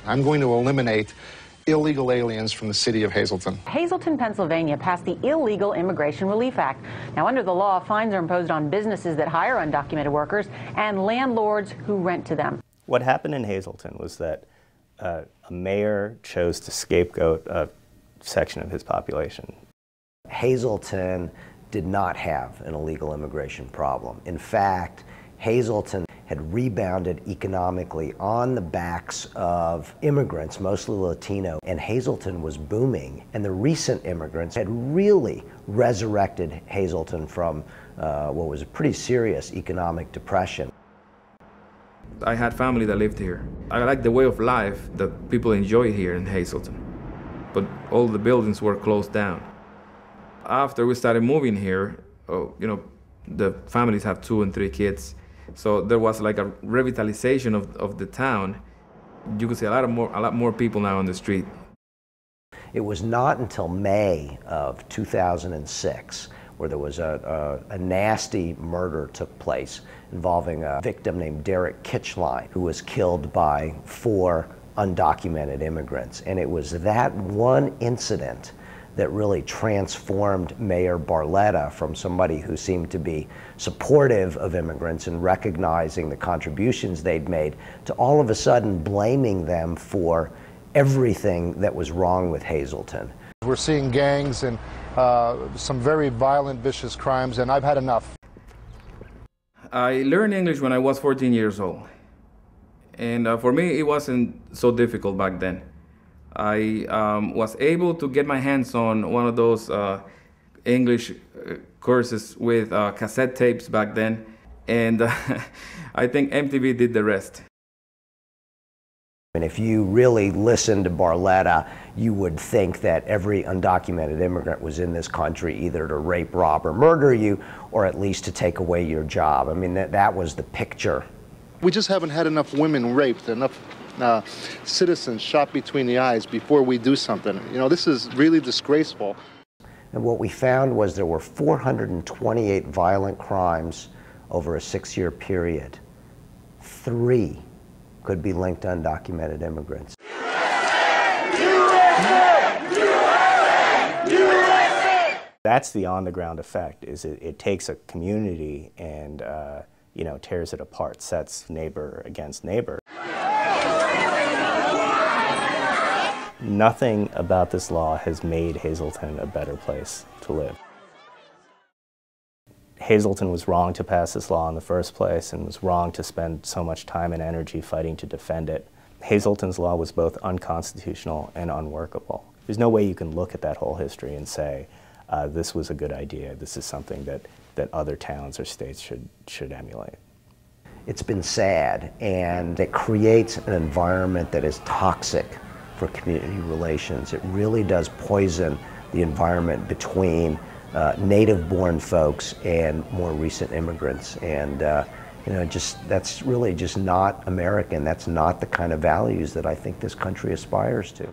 I'm going to eliminate illegal aliens from the city of Hazelton. Hazelton, Pennsylvania passed the Illegal Immigration Relief Act. Now, under the law, fines are imposed on businesses that hire undocumented workers and landlords who rent to them. What happened in Hazelton was that a mayor chose to scapegoat a section of his population. Hazelton did not have an illegal immigration problem. In fact, Hazelton had rebounded economically on the backs of immigrants, mostly Latino, and Hazelton was booming. And the recent immigrants had really resurrected Hazelton from what was a pretty serious economic depression. I had family that lived here. I like the way of life that people enjoy here in Hazelton, but all the buildings were closed down. After we started moving here, the families have 2 and 3 kids. So there was like a revitalization of the town. You could see a lot more people now on the street. It was not until May of 2006 where there was a nasty murder took place involving a victim named Derek Kitchline, who was killed by 4 undocumented immigrants. And it was that one incident that really transformed Mayor Barletta from somebody who seemed to be supportive of immigrants and recognizing the contributions they'd made to all of a sudden blaming them for everything that was wrong with Hazelton. We're seeing gangs and some very violent, vicious crimes, and I've had enough. I learned English when I was 14 years old. And for me, it wasn't so difficult back then. I was able to get my hands on one of those English courses with cassette tapes back then, and I think MTV did the rest. And if you really listened to Barletta, you would think that every undocumented immigrant was in this country either to rape, rob, or murder you, or at least to take away your job. I mean, that was the picture. We just haven't had enough women raped, enough citizens shot between the eyes before we do something. You know, this is really disgraceful. And what we found was there were 428 violent crimes over a 6-year period. 3 could be linked to undocumented immigrants. That's the on-the-ground effect, is it takes a community and tears it apart, sets neighbor against neighbor. Nothing about this law has made Hazelton a better place to live. Hazelton was wrong to pass this law in the first place and was wrong to spend so much time and energy fighting to defend it. Hazelton's law was both unconstitutional and unworkable. There's no way you can look at that whole history and say, this was a good idea, this is something that other towns or states should emulate. It's been sad, and it creates an environment that is toxic for community relations. It really does poison the environment between native-born folks and more recent immigrants. And that's really just not American. That's not the kind of values that I think this country aspires to.